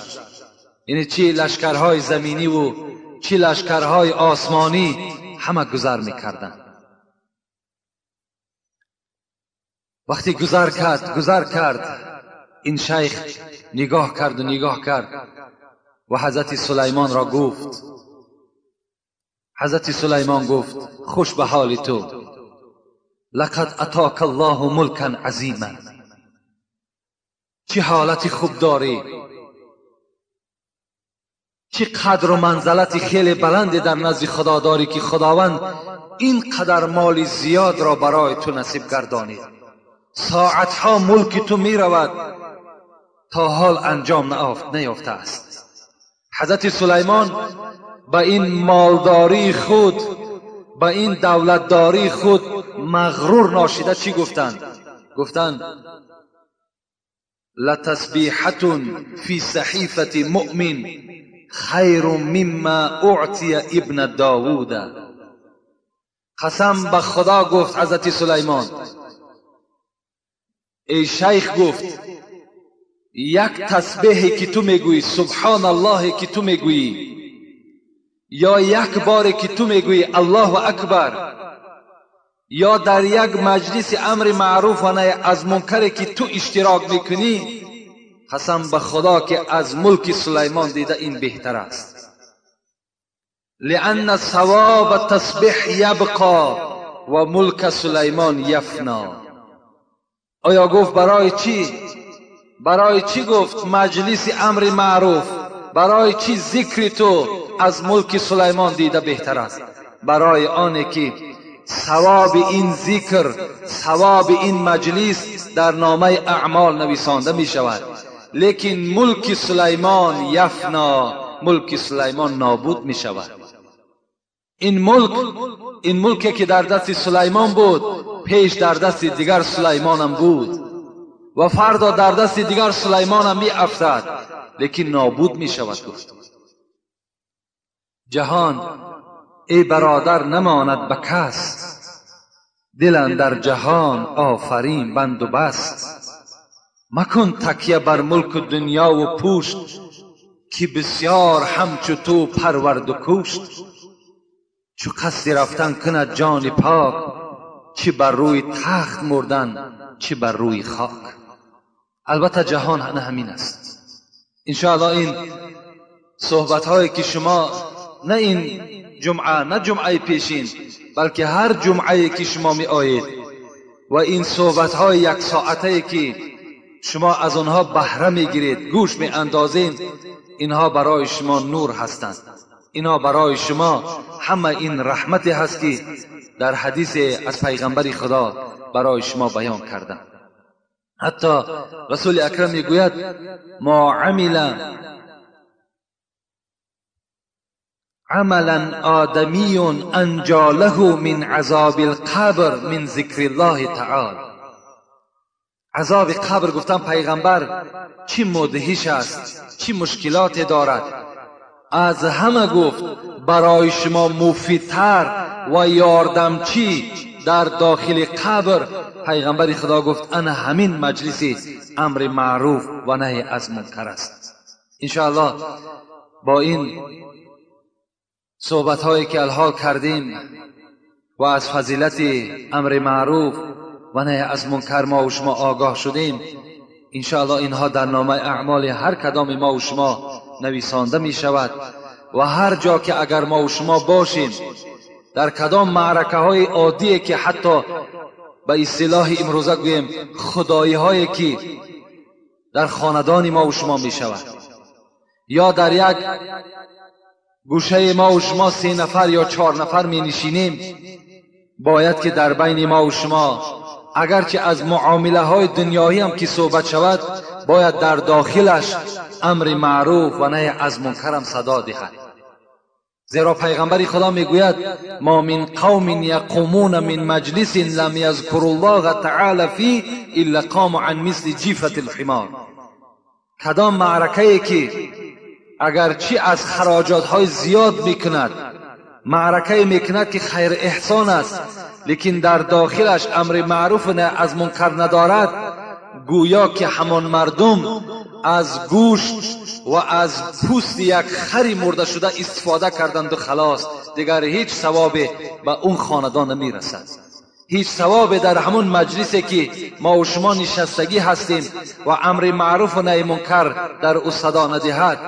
S3: یعنی چی لشکرهای زمینی و چی لشکرهای آسمانی همه گذر میکردند. وقتی گذر کرد این شیخ نگاه کرد و حضرت سلیمان را گفت، حضرت سلیمان گفت خوش به حال تو، لقد اتاک الله ملکا عظیما، چه حالت خوب داری، چه قدر و منزلت خیلی بلندی در نزد خدا داری که خداوند این قدر مال زیاد را برای تو نصیب گردانید. ساعتها ملک تو می رود تا حال انجام نیافته است. حضرت سلیمان با این مالداری خود، با این دولتداری خود مغرور ناشیده چی گفتند؟ گفتند لتسبیحة فی صحیفة مؤمن خیر مما اعطی ابن داوود. قسم به خدا گفت حضرت سلیمان، ای شیخ گفت یک تسبیحی که تو میگویی، سبحان الله که تو میگویی، یا یک باری که تو میگویی الله اکبر، یا در یک مجلس امر معروف و نهی از منکر که تو اشتراک میکنی، قسم به خدا که از ملک سلیمان دیده این بهتر است. لأن ثواب تسبیح یبقا و ملک سلیمان یفنا. آیا گفت برای چی؟ برای چی گفت مجلس امر معروف؟ برای چی ذکر تو از ملک سلیمان دیده بهتر است؟ برای آنه که ثواب این ذکر، ثواب این مجلس در نامه اعمال نویسانده می شود. لیکن ملک سلیمان یفنا، ملک سلیمان نابود می شود. این ملکی که در دست سلیمان بود، پیش در دست دیگر سلیمان هم بود و فردا در دست دیگر سلیمان هم می افتد، لیکن نابود می شود. گفت جهان ای برادر نماند به کس، دل در جهان آفرین بند و بست. مکن تکیه بر ملک دنیا و پوشت، که بسیار همچو تو پرورد و کشت. چو قصد رفتن کند جان پاک، چه بر روی تخت مردن چه بر روی خاک. البته جهان همین است. انشاءالله این صحبت هایی که شما نه این جمعه، نه جمعه پیشین، بلکه هر جمعه که شما می آیید و این صحبت های یک ساعته که شما از آنها بهره می گیرید، گوش می اندازید، اینها برای شما نور هستند. اینها برای شما همه این رحمتی هست که در حدیث از پیغمبر خدا برای شما بیان کردم. حتی رسول اکرم می گوید ما عملا آدمی انجا له من عذاب القبر من ذکر الله تعالی. عذاب قبر گفتم پیغمبر چی مدهش است، چی مشکلات دارد. از همه گفت برای شما مفیدتر و یاردمچی در داخل قبر، پیغمبر خدا گفت انا همین مجلس امر معروف و نهی از منکر است. انشاءالله با این صحبت هایی که الحال کردیم و از فضیلت امر معروف و نهی از منکر ما و شما آگاه شدیم، انشاءالله اینها در نامه اعمال هر کدام ما و شما نویسانده می شود و هر جا که اگر ما و شما باشیم در کدام معرکه های عادی که حتی به اصطلاح امروزه گویم خدایی هایی که در خاندان ما و شما می شود، یا در یک گوشه ما و شما 3 نفر یا 4 نفر می نشینیم، باید که در بین ما و شما اگرچه از معامله های دنیایی هم که صحبت شود، باید در داخلش امر معروف و نهی از منکر هم صدا دهد. زیرا پیغمبر خدا میگوید ما من قوم یقومون من مجلس لم یذکروا الله تعالی فی الا قاموا عن مثل جیفة الحمار. کدام معرکه‌ای که اگرچه از خراجات های زیاد میکند، معرکه میکند که خیر احسان است، لیکن در داخلش امر معروف نه از منکر ندارد، گویا که همان مردم از گوشت و از پوست یک خری مرده شده استفاده کردند و خلاص، دیگر هیچ ثوابی به اون خاندان نمیرسد. هیچ ثوابی در همون مجلسی که ما و شما نشستگی هستیم و امر معروف و نهی منکر در او صدا ندهد،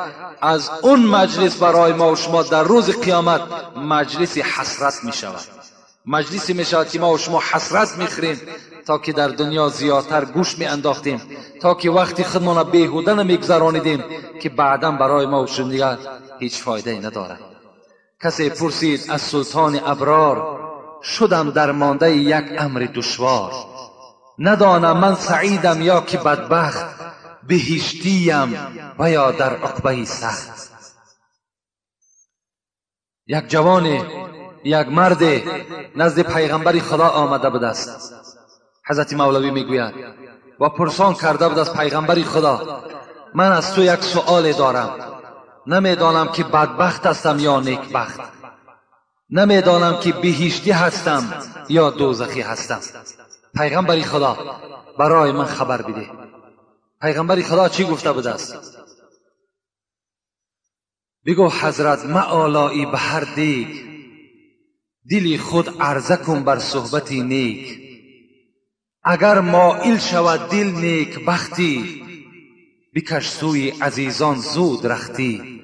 S3: از اون مجلس برای ما و شما در روز قیامت مجلس حسرت می شود. مجلسی می شود که ما و شما حسرت می خوریم تا که در دنیا زیادتر گوش می انداختیم، تا که وقتی خودمان بیهوده نمی گذرانیدیم که بعدا برای ما و شما دیگر هیچ فایده ندارد. کسی پرسید از سلطان ابرار شدم در مانده یک امر دشوار، ندانم من سعیدم یا که بدبخت، بهشتیم و یا در عقبه سخت. یک جوان، یک مرد نزد پیغمبر خدا آمده بود است. حضرت مولوی میگوید و پرسان کرده بود از پیغمبر خدا من از تو یک سؤال دارم، نمیدانم که بدبخت هستم یا نیکبخت، نمیدانم که بهشتی هستم یا دوزخی هستم. پیغمبر خدا برای من خبر بده. پیغمبر خدا چی گفته بود است؟ بگو حضرت معالایی به هر دیگ، دلی خود عرضه کن بر صحبتی نیک. اگر مائل شود دل نیک بختی، بکش سوی عزیزان زود رختی.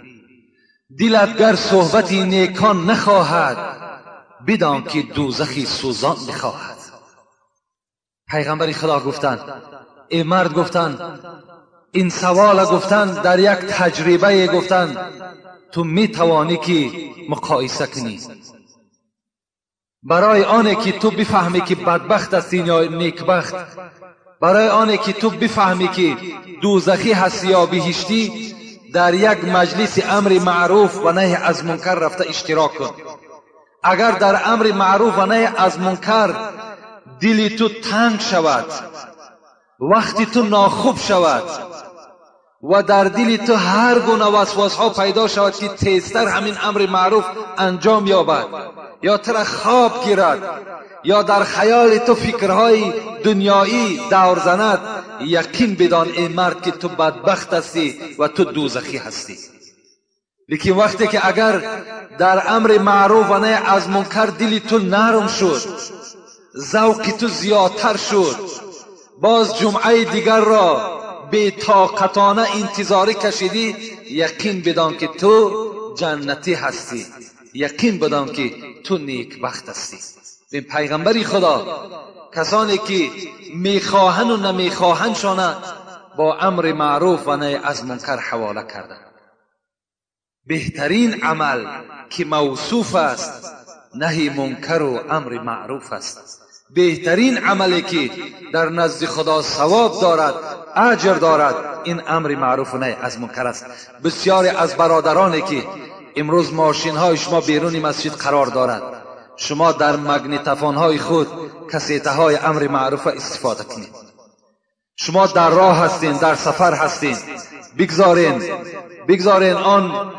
S3: دلت گر صحبت نیکان نخواهد، بدان که دوزخی سوزان بخواهد. پیغمبر خدا گفتند، ای مرد گفتند، این سوال گفتند در یک تجربه گفتند تو می توانی که مقایسه کنی برای آنه که تو بفهمی که بدبخت هستی یا نیکبخت، برای آنه که تو بفهمی که دوزخی هستی یا بهشتی، در یک مجلس امر معروف و نهی از منکر رفته اشتراک کن. اگر در امر معروف و نهی از منکر دلی تو تنگ شود، وقتی تو ناخوب شود و در دل تو هر گونه وسواس ها پیدا شود که تیزتر همین امر معروف انجام یابد یا تر خواب گیرد یا در خیال تو فکرهای دنیایی دور زند، یقین بدان ای مرد که تو بدبخت هستی و تو دوزخی هستی. لیکن وقتی که اگر در امر معروف و نهی از منکر دل تو نرم شد، ذوق تو زیادتر شد، باز جمعه دیگر را بی طاقتانه انتظاری کشیدی، یقین بدان که تو جنتی هستی، یقین بدان که تو نیکبخت هستی. به پیغمبری خدا کسانی که میخواهن و نمیخواهنشان با امر معروف و نهی از منکر حواله کردن. بهترین عمل که موصوف است نهی منکر و امر معروف است. بهترین عملی که در نزد خدا ثواب دارد، اجر دارد، این امر معروف و نهی از منکر است. بسیاری از برادرانی که امروز ماشین های شما بیرون مسجد قرار دارد، شما در مگنیتوفون های خود کسیته های امر معروف استفاده کنید. شما در راه هستین، در سفر هستین، بگذارین آن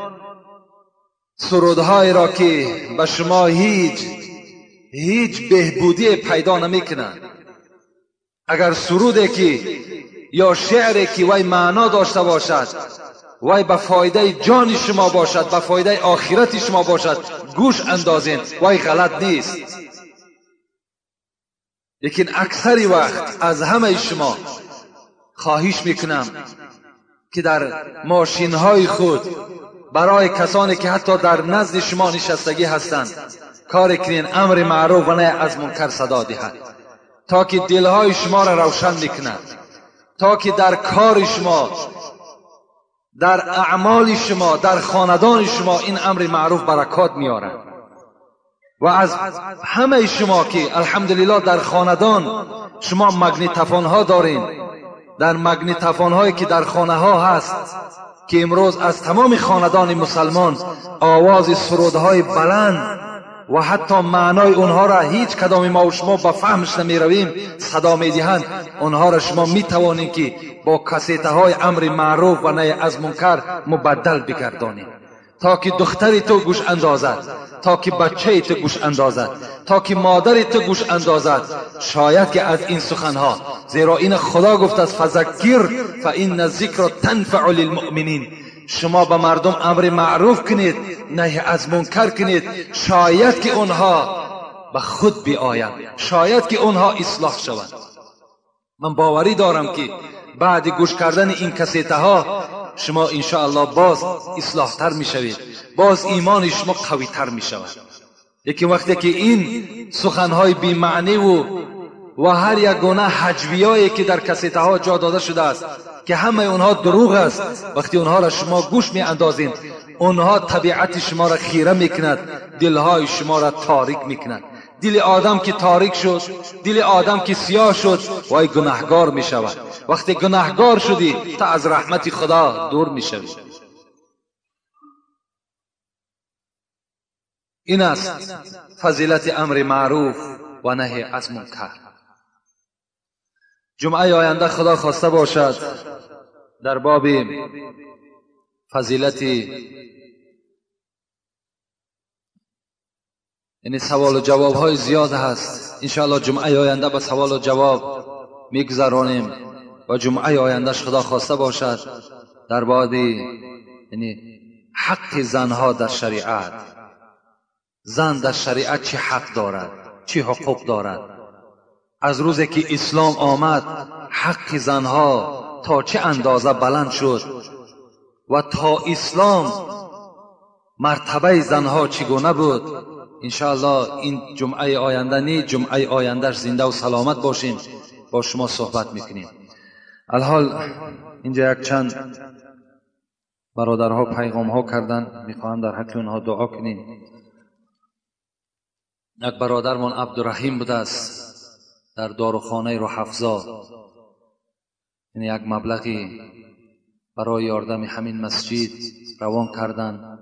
S3: سرودهای را که به شما هیچ بهبودی پیدا نمیکنند. اگر سرودی که یا شعری که وای معنا داشته باشد، وای به فایده جان شما باشد، به فایده آخرت شما باشد، گوش اندازین، وای غلط نیست. لیکن اکثر وقت از همه شما خواهش میکنم که در ماشین های خود برای کسانی که حتی در نزد شما نشستگی هستند کار کنین امر معروف و نهی از منکر صدا دهند، تا که دلهای شما را روشن میکند، تا که در کار شما، در اعمال شما، در خاندان شما این امر معروف برکات میارد. و از همه شما که الحمدلله در خاندان شما مگنیتوفون ها دارین، در مگنیتوفون هایی که در خانه ها هست که امروز از تمام خاندان مسلمان آواز سرودهای بلند و حتی معنای اونها را هیچ کدام ما و شما به فهمش نمی رویم صدا می دهند، اونها را شما می توانید که با کسیته های امر معروف و نهی از منکر مبدل بگردانید، تا که دختری تو گوش اندازد، تا که بچه تو گوش اندازد، تا که مادر تو گوش اندازد. شاید که از این سخنها، زیرا این خدا گفت است فذکر فان الذکر تنفع للمؤمنین، شما به مردم امر معروف کنید، نهی از منکر کنید، شاید که اونها به خود بیایند، شاید که اونها اصلاح شوند. من باوری دارم که بعد گوش کردن این کسیته ها شما انشاءالله باز اصلاح تر می شوید، باز ایمان شما قوی تر می شود. یکی وقتی که این سخنهای بی معنی و هر یک گونه حجویایی که در کسیته ها جا داده شده است که همه اونها دروغ است، وقتی اونها را شما گوش می اندازید، اونها طبیعت شما را خیره می کند، دلهای شما را تاریک می کند. دل آدم که تاریک شد، دل آدم که سیاه شد، وای گناهگار می شود. وقتی گناهگار شدی تا از رحمت خدا دور می شوی. این است فضیلت امر معروف و نهی از منکر. جمعه آینده خدا خواسته باشد در باب فضیلت، یعنی سوال و جواب های زیاد هست، انشاءالله جمعه آینده به سوال و جواب میگذرانیم و جمعه آیندهش خدا خواسته باشد در باب یعنی حق زنها در شریعت. زن در شریعت چه حق دارد، چه حقوق دارد. از روزی که اسلام آمد حق زنها تا چه اندازه بلند شد و تا اسلام مرتبه زنها چگونه بود. انشاءالله این جمعه آینده نه جمعه آیندهش زنده و سلامت باشیم با شما صحبت میکنیم. الحال اینجا یک چند برادرها پیغام ها کردن، میخواهم در حق اونها دعا کنیم. یک برادرمان عبدالرحیم بوده است در داروخانه روح‌افزا، یعنی یک مبلغی برای یاردم همین مسجد روان کردند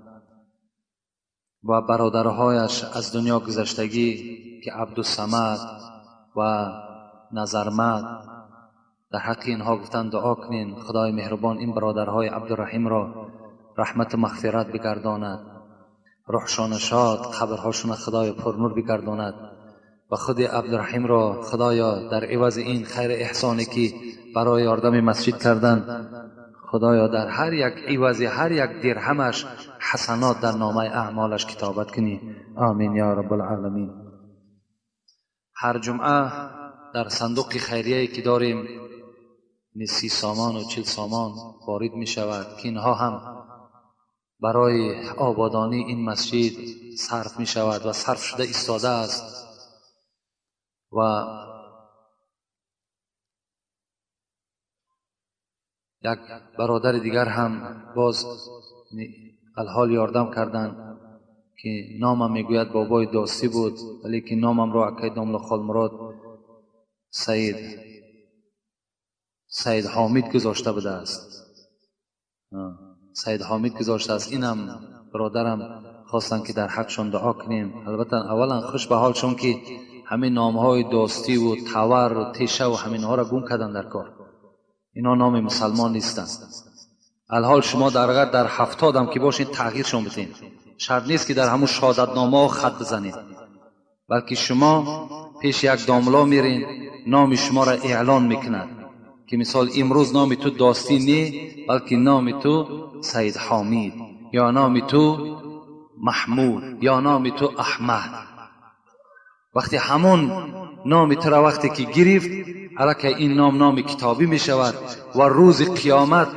S3: و برادرهایش از دنیا گذشتگی که عبدالصمد و نظرمد، در حق اینها گفتن دعا کنین خدای مهربان این برادرهای عبدالرحیم را رحمت و مغفرت بگرداند، روحشان شاد، قبرهاشون خدای پرنور بگرداند و خود عبدالرحیم را خدایا در عوض این خیر احسانی که برای یاردم مسجد کردن، خدایا در هر یک عوض هر یک درهمش حسنات در نامه اعمالش کتابت کنی. آمین یا رب العالمین. هر جمعه در صندوق خیریه‌ای که داریم 30 سامان و 40 سامان وارد می شود که اینها هم برای آبادانی این مسجد صرف می شود و صرف شده ایستاده است. و یک برادر دیگر هم باز الحال یاردم کردند که نامم میگوید بابای داستی بود، ولی که نامم را عقید داملا خالمراد سید حامد گذاشته بوده است. سید حامد گذاشته است. اینم برادرم خواستن که در حقشون دعا کنیم. البته اولا خوش به حالشون که همین نامهای داستی و تور و تیشه و همین ها را گم کردن در کار. اینا نام مسلمان نیستن. الحال شما در 70 هم که باشین تغییرشون بدین. شرط نیست که در همون شهادتنامه ها خط بزنید، بلکه شما پیش یک داملا میرین نام شما را اعلان میکنند که مثال امروز نام تو داستی نه، بلکه نام تو سید حامد یا نام تو محمود یا نام تو احمد. وقتی همون نام تو را وقتی که گرفت البته این نام کتابی می شود و روز قیامت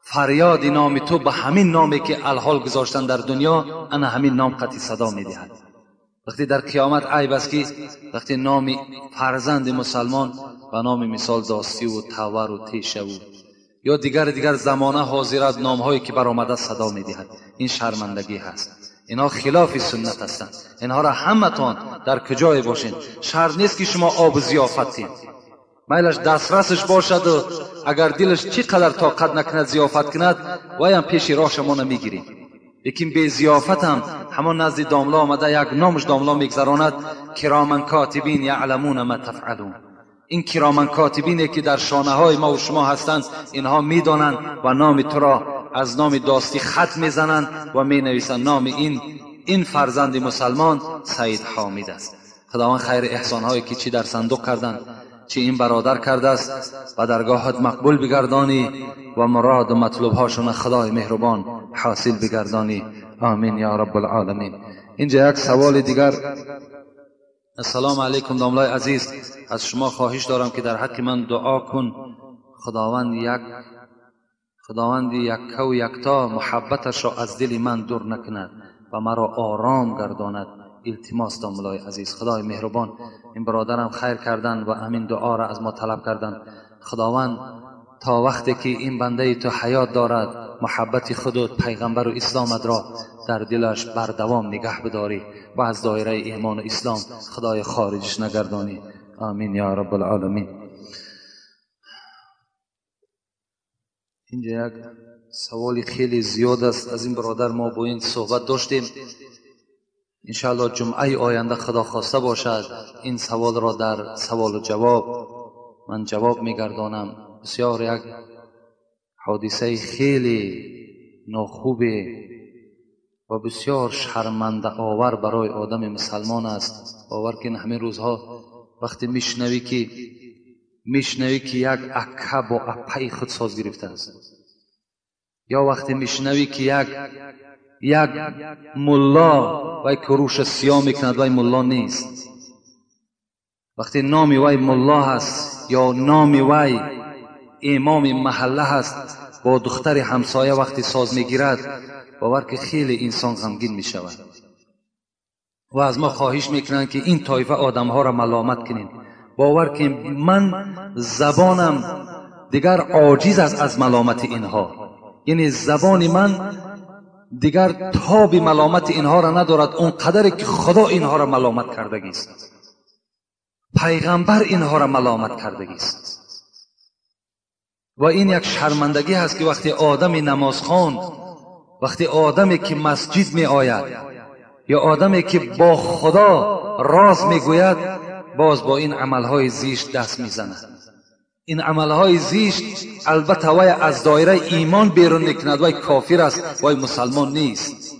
S3: فریاد نام تو به همین نامی که الحال گذاشتن در دنیا انا همین نام قطعی صدا می دهد. وقتی در قیامت عیب است که وقتی نام فرزند مسلمان و نام مثال داستی و تور و تیشه و یا دیگر زمانه حاضرت نام هایی که برآمده صدا می دهد. این شرمندگی هست. اینها خلاف سنت هستند. اینها را همتان در کجای باشین. شرط نیست که شما آب ضیافتین، میلش دسترسش باشد و اگر دلش چقدر طاقت نکند ضیافت کند وایم پیش راه شما نمیگیریم. لیکن به ضیافت هم همان نزد داملا آمده یک نامش داملا میگذراند کرامن کاتبین یعلمون ما تفعلون. این کرامن کاتبینی که در شانه های ما و شما هستند اینها میدانند و نام تو را از نام داستی خط میزنند و می نویسند نام این فرزند مسلمان سید حامد است. خداوند خیر احسان هایی که چی در صندوق کردند چی این برادر کرده است و درگاهت مقبول بگردانی و مراد و مطلوب هاشون خدای مهربان حاصل بگردانی. آمین یا رب العالمین. اینجا یک سوال دیگر. السلام علیکم داملای عزیز، از شما خواهش دارم که در حق من دعا کن خداوند یکا و یکتا محبتش را از دل من دور نکند و مرا آرام گرداند. التماس داملای عزیز. خدای مهربان این برادرم خیر کردن و همین دعا را از ما طلب کردن. خداوند تا وقتی که این بنده تو حیات دارد محبت خودت پیغمبر و اسلامت را در دلش بردوام نگه بداری و از دایره ایمان و اسلام خدای خارجش نگردانی. آمین یا رب العالمین. اینجا یک سوالی خیلی زیاد است از این برادر. ما با این صحبت داشتیم. انشاءالله جمعه آینده خدا خواسته باشد این سوال را در سوال و جواب من جواب میگردانم. بسیار یک حادثه خیلی ناخوبه و بسیار شرمنده آور برای آدم مسلمان است. باور کن همین روزها وقتی میشنوی که یک اکه با اپه خود ساز گرفته است، یا وقتی میشنوی که یک ملا وای کروش سیاه میکند وای ملا نیست، وقتی نامی وای ملا هست یا نامی وای امام محله هست، با دختر همسایه وقتی ساز میگیرد، باور که خیلی انسان غمگین میشود و از ما خواهش میکنند که این طایفه آدمها را ملامت کنیم. باور که من زبانم دیگر عاجز است از ملامت اینها، یعنی زبان من دیگر تاب ملامت اینها را ندارد، اون قدری که خدا اینها را ملامت کردگی است، پیغمبر اینها را ملامت کردگی است. و این یک شرمندگی هست که وقتی آدم نمازخوان، وقتی آدمی که مسجد می آید یا آدمی که با خدا راز می گوید، باز با این عملهای زیشت دست می زند. این عملهای زیشت البته وی از دایره ایمان بیرون میکند، وی کافر است، وی مسلمان نیست.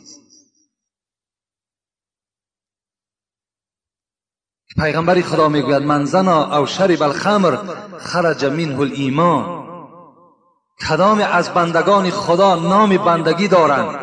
S3: پیغمبر خدا میگوید من زنا او شرب الخمر خرج منه الایمان. کدام از بندگان خدا نام بندگی دارند